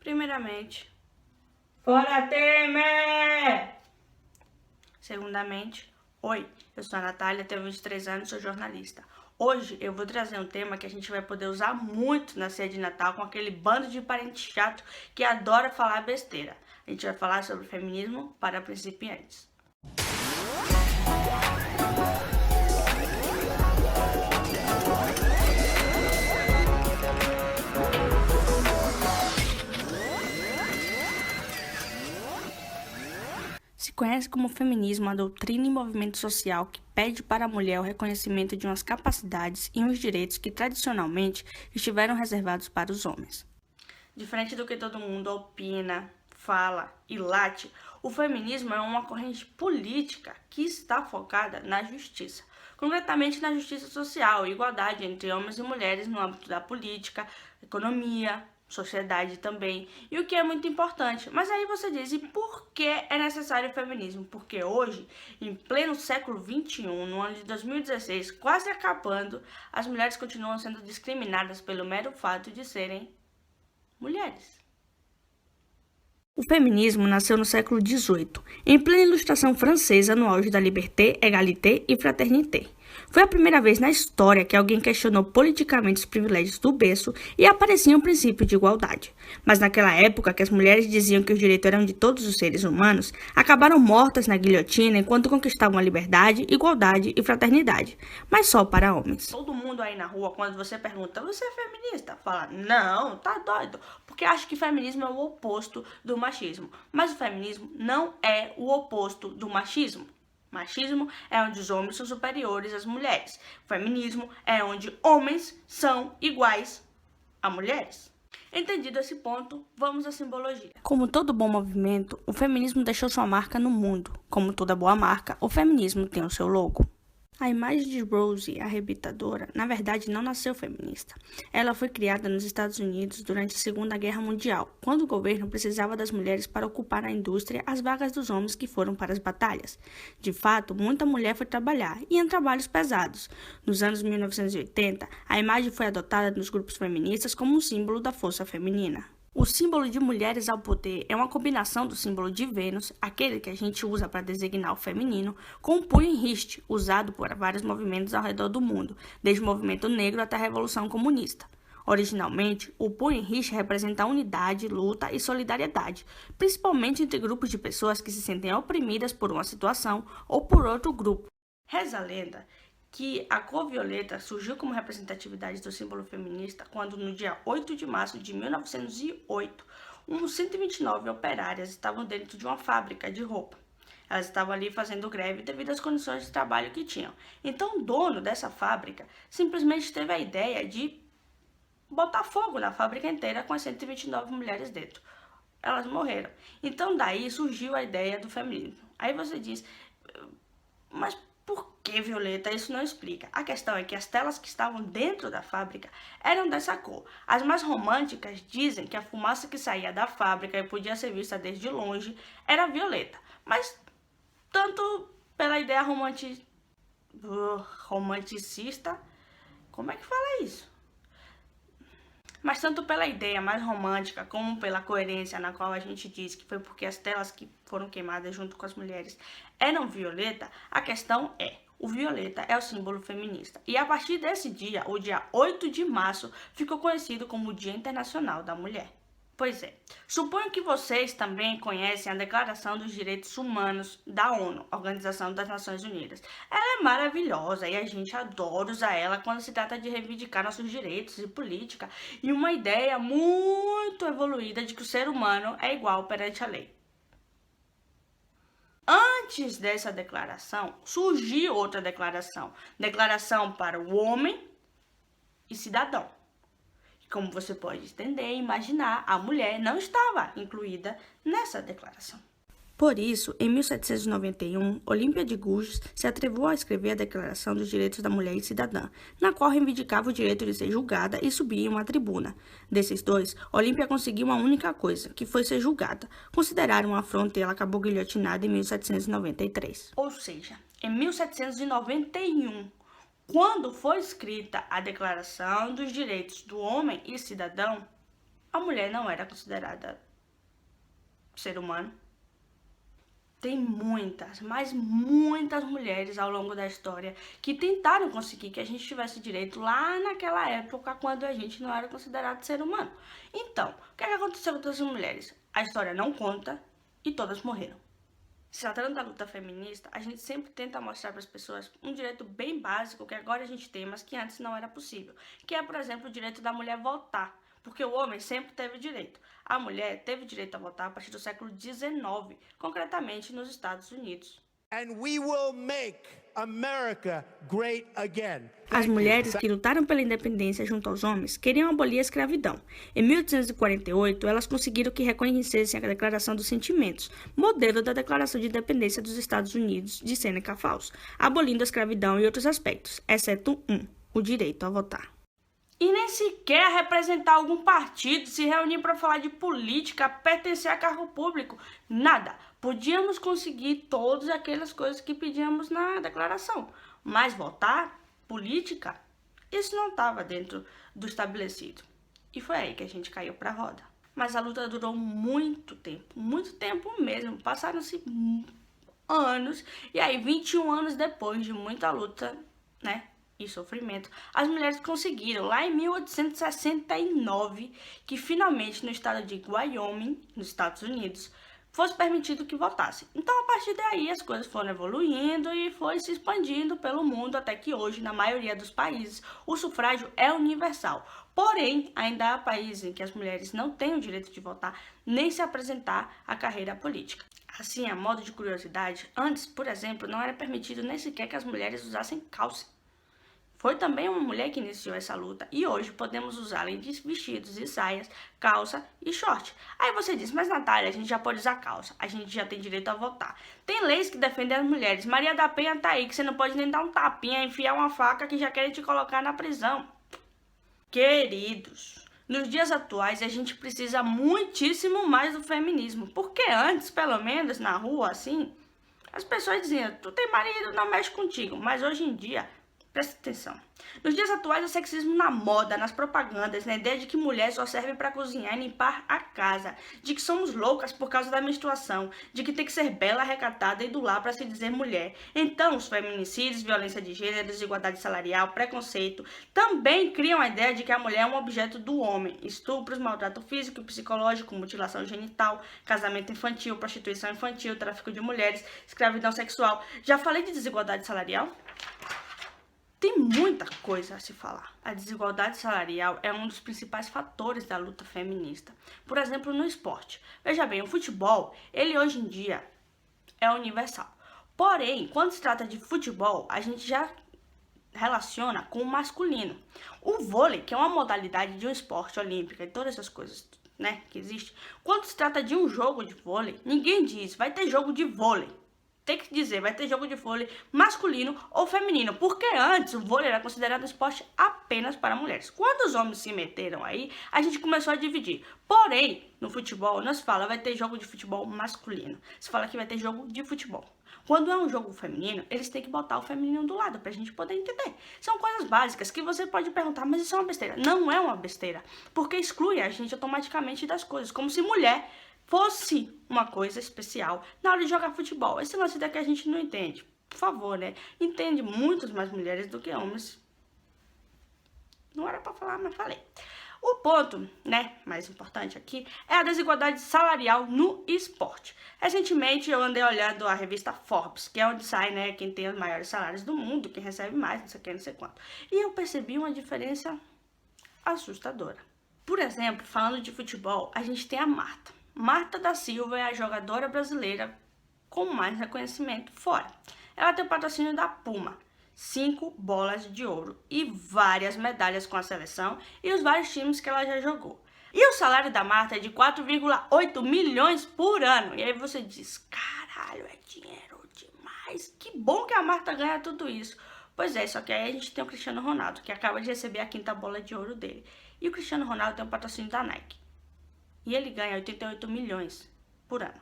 Primeiramente, Fora Temer! segundamente, oi, eu sou a Natália, tenho 23 anos, sou jornalista. Hoje eu vou trazer um tema que a gente vai poder usar muito na ceia de Natal com aquele bando de parente chato que adora falar besteira. A gente vai falar sobre feminismo para principiantes. Se conhece como feminismo a doutrina e movimento social que pede para a mulher o reconhecimento de umas capacidades e uns direitos que tradicionalmente estiveram reservados para os homens. Diferente do que todo mundo opina, fala e late, o feminismo é uma corrente política que está focada na justiça, concretamente na justiça social e igualdade entre homens e mulheres no âmbito da política, economia, sociedade também, e o que é muito importante. Mas aí você diz, e por que é necessário o feminismo? Porque hoje, em pleno século XXI, no ano de 2016, quase acabando, as mulheres continuam sendo discriminadas pelo mero fato de serem mulheres. O feminismo nasceu no século XVIII, em plena ilustração francesa no auge da liberté, égalité e fraternité. Foi a primeira vez na história que alguém questionou politicamente os privilégios do berço e aparecia um princípio de igualdade. Mas naquela época que as mulheres diziam que os direitos eram de todos os seres humanos, acabaram mortas na guilhotina enquanto conquistavam a liberdade, igualdade e fraternidade, mas só para homens. Todo mundo aí na rua, quando você pergunta, você é feminista? Fala, não, tá doido, porque acha que feminismo é o oposto do machismo. Mas o feminismo não é o oposto do machismo. Machismo é onde os homens são superiores às mulheres. O feminismo é onde homens são iguais a mulheres. Entendido esse ponto, vamos à simbologia. Como todo bom movimento, o feminismo deixou sua marca no mundo. Como toda boa marca, o feminismo tem o seu logo. A imagem de Rosie, a arrebitadora, na verdade não nasceu feminista. Ela foi criada nos Estados Unidos durante a Segunda Guerra Mundial, quando o governo precisava das mulheres para ocupar na indústria as vagas dos homens que foram para as batalhas. De fato, muita mulher foi trabalhar, e em trabalhos pesados. Nos anos 1980, a imagem foi adotada nos grupos feministas como um símbolo da força feminina. O símbolo de mulheres ao poder é uma combinação do símbolo de Vênus, aquele que a gente usa para designar o feminino, com o punho em riste, usado por vários movimentos ao redor do mundo, desde o movimento negro até a Revolução Comunista. Originalmente, o punho em riste representa a unidade, luta e solidariedade, principalmente entre grupos de pessoas que se sentem oprimidas por uma situação ou por outro grupo. Reza a lenda que a cor violeta surgiu como representatividade do símbolo feminista quando, no dia 8 de março de 1908, 129 operárias estavam dentro de uma fábrica de roupa. Elas estavam ali fazendo greve devido às condições de trabalho que tinham. Então, o dono dessa fábrica simplesmente teve a ideia de botar fogo na fábrica inteira com as 129 mulheres dentro. Elas morreram. Então, daí surgiu a ideia do feminismo. Aí você diz, mas por que violeta? Isso não explica. A questão é que as telas que estavam dentro da fábrica eram dessa cor. As mais românticas dizem que a fumaça que saía da fábrica e podia ser vista desde longe era violeta. Mas tanto pela ideia romanticista, como é que fala isso? Mas tanto pela ideia mais romântica como pela coerência na qual a gente diz que foi porque as telas que foram queimadas junto com as mulheres eram violeta, a questão é, o violeta é o símbolo feminista. E a partir desse dia, o dia 8 de março, ficou conhecido como o Dia Internacional da Mulher. Pois é, suponho que vocês também conhecem a Declaração dos Direitos Humanos da ONU, Organização das Nações Unidas. Ela é maravilhosa e a gente adora usar ela quando se trata de reivindicar nossos direitos e política e uma ideia muito evoluída de que o ser humano é igual perante a lei. Antes dessa declaração, surgiu outra declaração para o homem e cidadão. Como você pode entender e imaginar, a mulher não estava incluída nessa declaração. Por isso, em 1791, Olímpia de Gouges se atreveu a escrever a Declaração dos Direitos da Mulher e Cidadã, na qual reivindicava o direito de ser julgada e subir em uma tribuna. Desses dois, Olímpia conseguiu uma única coisa, que foi ser julgada. Consideraram uma afronta e ela acabou guilhotinada em 1793. Ou seja, em 1791, quando foi escrita a Declaração dos Direitos do Homem e Cidadão, a mulher não era considerada ser humano. Tem muitas, mas muitas mulheres ao longo da história que tentaram conseguir que a gente tivesse direito lá naquela época, quando a gente não era considerado ser humano. Então, o que aconteceu com todas as mulheres? A história não conta e todas morreram. Se tratando da luta feminista, a gente sempre tenta mostrar para as pessoas um direito bem básico que agora a gente tem, mas que antes não era possível, que é, por exemplo, o direito da mulher votar. Porque o homem sempre teve direito. A mulher teve direito a votar a partir do século XIX, concretamente nos Estados Unidos. And we will make America great again. As mulheres que lutaram pela independência junto aos homens queriam abolir a escravidão. Em 1848, elas conseguiram que reconhecessem a Declaração dos Sentimentos, modelo da Declaração de Independência dos Estados Unidos de Seneca Falls, abolindo a escravidão e outros aspectos, exceto o direito a votar. E nem sequer representar algum partido, se reunir para falar de política, pertencer a cargo público, nada. Podíamos conseguir todas aquelas coisas que pedíamos na declaração, mas votar, política, isso não estava dentro do estabelecido. E foi aí que a gente caiu para a roda. Mas a luta durou muito tempo mesmo, passaram-se anos, e aí 21 anos depois de muita luta, né? E sofrimento, as mulheres conseguiram, lá em 1869, que finalmente no estado de Wyoming, nos Estados Unidos, fosse permitido que votassem. Então, a partir daí, as coisas foram evoluindo e foi se expandindo pelo mundo, até que hoje, na maioria dos países, o sufrágio é universal. Porém, ainda há países em que as mulheres não têm o direito de votar, nem se apresentar à carreira política. Assim, a modo de curiosidade, antes, por exemplo, não era permitido nem sequer que as mulheres usassem calça. Foi também uma mulher que iniciou essa luta e hoje podemos usar além de vestidos e saias, calça e short. Aí você diz, mas Natália, a gente já pode usar calça, a gente já tem direito a votar. Tem leis que defendem as mulheres. Maria da Penha tá aí, que você não pode nem dar um tapinha, enfiar uma faca que já querem te colocar na prisão. Queridos, nos dias atuais a gente precisa muitíssimo mais do feminismo, porque antes, pelo menos na rua, assim, as pessoas diziam, tu tem marido, não mexe contigo, mas hoje em dia... Presta atenção. Nos dias atuais, o sexismo na moda, nas propagandas, na ideia de que mulher só serve para cozinhar e limpar a casa, de que somos loucas por causa da menstruação, de que tem que ser bela, recatada e do lar para se dizer mulher. Então, os feminicídios, violência de gênero, desigualdade salarial, preconceito, também criam a ideia de que a mulher é um objeto do homem. Estupros, maltrato físico e psicológico, mutilação genital, casamento infantil, prostituição infantil, tráfico de mulheres, escravidão sexual. Já falei de desigualdade salarial? Tem muita coisa a se falar. A desigualdade salarial é um dos principais fatores da luta feminista. Por exemplo, no esporte. Veja bem, o futebol, ele hoje em dia é universal. Porém, quando se trata de futebol, a gente já relaciona com o masculino. O vôlei, que é uma modalidade de um esporte olímpico e todas essas coisas, né, que existe. Quando se trata de um jogo de vôlei, ninguém diz, vai ter jogo de vôlei. Tem que dizer, vai ter jogo de vôlei masculino ou feminino, porque antes o vôlei era considerado um esporte apenas para mulheres. Quando os homens se meteram aí, a gente começou a dividir. Porém, no futebol, não se fala vai ter jogo de futebol masculino, se fala que vai ter jogo de futebol. Quando é um jogo feminino, eles têm que botar o feminino do lado pra gente poder entender. São coisas básicas que você pode perguntar, mas isso é uma besteira. Não é uma besteira, porque exclui a gente automaticamente das coisas, como se mulher fosse uma coisa especial na hora de jogar futebol. Esse lance daqui a gente não entende. Por favor, né? Entende muitas mais mulheres do que homens. Não era pra falar, mas falei. O ponto, né, mais importante aqui, é a desigualdade salarial no esporte. Recentemente eu andei olhando a revista Forbes, que é onde sai, né, quem tem os maiores salários do mundo, quem recebe mais, não sei o que, não sei quanto. E eu percebi uma diferença assustadora. Por exemplo, falando de futebol, a gente tem a Marta. Marta da Silva é a jogadora brasileira com mais reconhecimento fora. Ela tem o patrocínio da Puma, 5 bolas de ouro e várias medalhas com a seleção e os vários times que ela já jogou. E o salário da Marta é de 4,8 milhões por ano. E aí você diz, caralho, é dinheiro demais. Que bom que a Marta ganha tudo isso. Pois é, só que aí a gente tem o Cristiano Ronaldo, que acaba de receber a 5ª bola de ouro dele. E o Cristiano Ronaldo tem o patrocínio da Nike. E ele ganha 88 milhões por ano.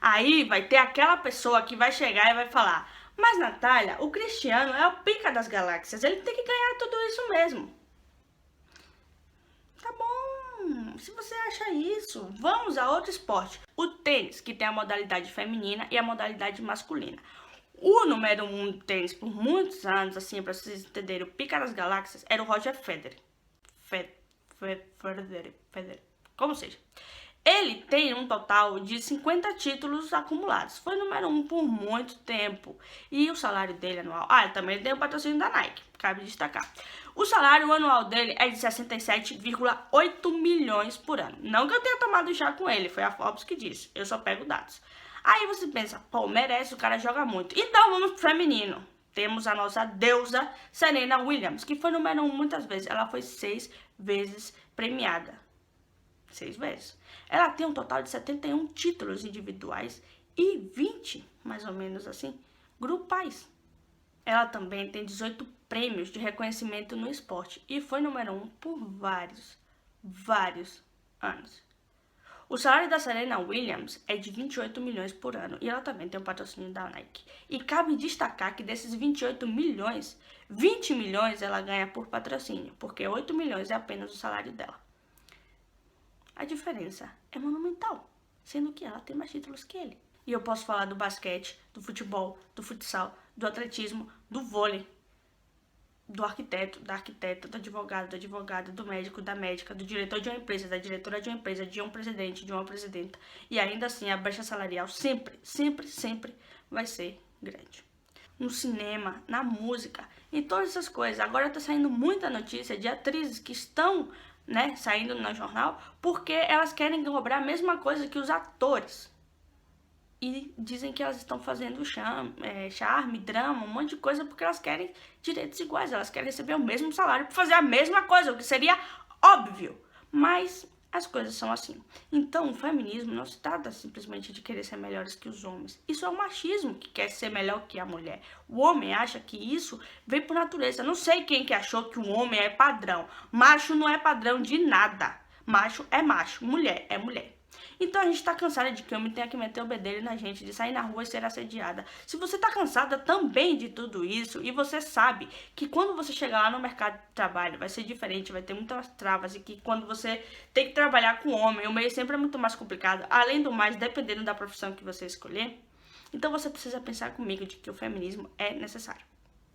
Aí vai ter aquela pessoa que vai chegar e vai falar, mas Natália, o Cristiano é o pica das galáxias, ele tem que ganhar tudo isso mesmo. Tá bom, Se você acha isso, vamos a outro esporte. O tênis, que tem a modalidade feminina e a modalidade masculina. O número 1 do tênis por muitos anos, assim, para vocês entenderem, o pica das galáxias, era o Roger Federer. Federer, como seja. Ele tem um total de 50 títulos acumulados. Foi número 1 por muito tempo. E o salário dele anual... ele também tem o patrocínio da Nike, cabe destacar. O salário anual dele é de 67,8 milhões por ano. Não que eu tenha tomado chá com ele, foi a Forbes que disse. Eu só pego dados. Aí você pensa, pô, merece, o cara joga muito. Então vamos pro feminino. Temos a nossa deusa Serena Williams, que foi número 1 muitas vezes. Ela foi 6 vezes premiada. 6 vezes. Ela tem um total de 71 títulos individuais e 20, mais ou menos assim, grupais. Ela também tem 18 prêmios de reconhecimento no esporte e foi número 1 por vários anos. O salário da Serena Williams é de 28 milhões por ano e ela também tem um patrocínio da Nike. E cabe destacar que desses 28 milhões, 20 milhões ela ganha por patrocínio, porque 8 milhões é apenas o salário dela. A diferença é monumental, sendo que ela tem mais títulos que ele. E eu posso falar do basquete, do futebol, do futsal, do atletismo, do vôlei, do arquiteto, da arquiteta, do advogado, da advogada, do médico, da médica, do diretor de uma empresa, da diretora de uma empresa, de um presidente, de uma presidenta. E ainda assim, a brecha salarial sempre vai ser grande. No cinema, na música, em todas essas coisas. Agora tá saindo muita notícia de atrizes que estão, saindo no jornal, porque elas querem cobrar a mesma coisa que os atores. E dizem que elas estão fazendo charme, drama, um monte de coisa, porque elas querem direitos iguais, elas querem receber o mesmo salário por fazer a mesma coisa, o que seria óbvio. Mas as coisas são assim. Então, o feminismo não se trata simplesmente de querer ser melhores que os homens. Isso é o machismo que quer ser melhor que a mulher. O homem acha que isso vem por natureza. Não sei quem que achou que o homem é padrão. Macho não é padrão de nada. Macho é macho, mulher é mulher. Então a gente tá cansada de que o homem tenha que meter o bedelho na gente, de sair na rua e ser assediada. Se você tá cansada também de tudo isso, e você sabe que quando você chegar lá no mercado de trabalho vai ser diferente, vai ter muitas travas, e que quando você tem que trabalhar com homem, o meio sempre é muito mais complicado, além do mais, dependendo da profissão que você escolher, então você precisa pensar comigo de que o feminismo é necessário.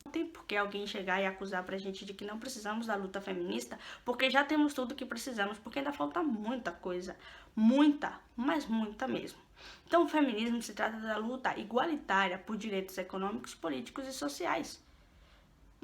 Não tem por que alguém chegar e acusar pra gente de que não precisamos da luta feminista, porque já temos tudo que precisamos, porque ainda falta muita coisa. Muita, mas muita mesmo. Então o feminismo se trata da luta igualitária por direitos econômicos, políticos e sociais.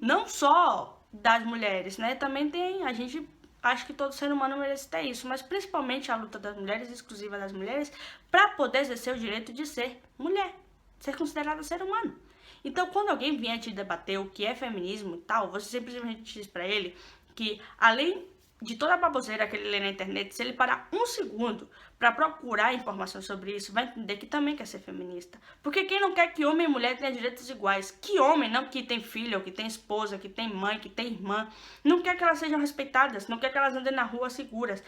Não só das mulheres, Também tem, a gente acha que todo ser humano merece ter isso, mas principalmente a luta das mulheres, exclusiva das mulheres, para poder exercer o direito de ser mulher, ser considerada ser humano. Então, quando alguém vier te debater o que é feminismo e tal, você simplesmente diz pra ele que, além de toda a baboseira que ele lê na internet, se ele parar um segundo pra procurar informação sobre isso, vai entender que também quer ser feminista. Porque quem não quer que homem e mulher tenham direitos iguais? Que homem, não que tem filho, que tem esposa, que tem mãe, que tem irmã, não quer que elas sejam respeitadas, não quer que elas andem na rua seguras.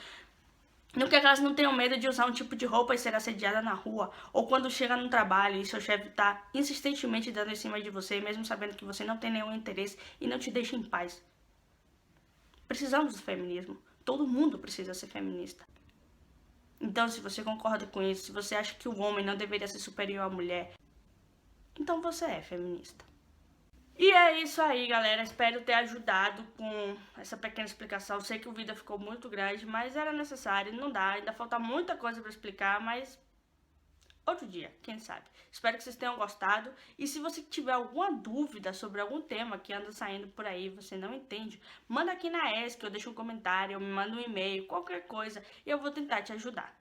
Não quer que elas não tenham medo de usar um tipo de roupa e ser assediada na rua. Ou quando chega no trabalho e seu chefe tá insistentemente dando em cima de você, mesmo sabendo que você não tem nenhum interesse e não te deixa em paz. Precisamos do feminismo. Todo mundo precisa ser feminista. Então, se você concorda com isso, se você acha que o homem não deveria ser superior à mulher, então você é feminista. E é isso aí, galera. Espero ter ajudado com essa pequena explicação. Sei que o vídeo ficou muito grande, mas era necessário. Não dá, ainda falta muita coisa pra explicar, mas outro dia, quem sabe. Espero que vocês tenham gostado. E se você tiver alguma dúvida sobre algum tema que anda saindo por aí, você não entende, manda aqui na ESC, eu deixo um comentário, eu me mando um e-mail, qualquer coisa, e eu vou tentar te ajudar.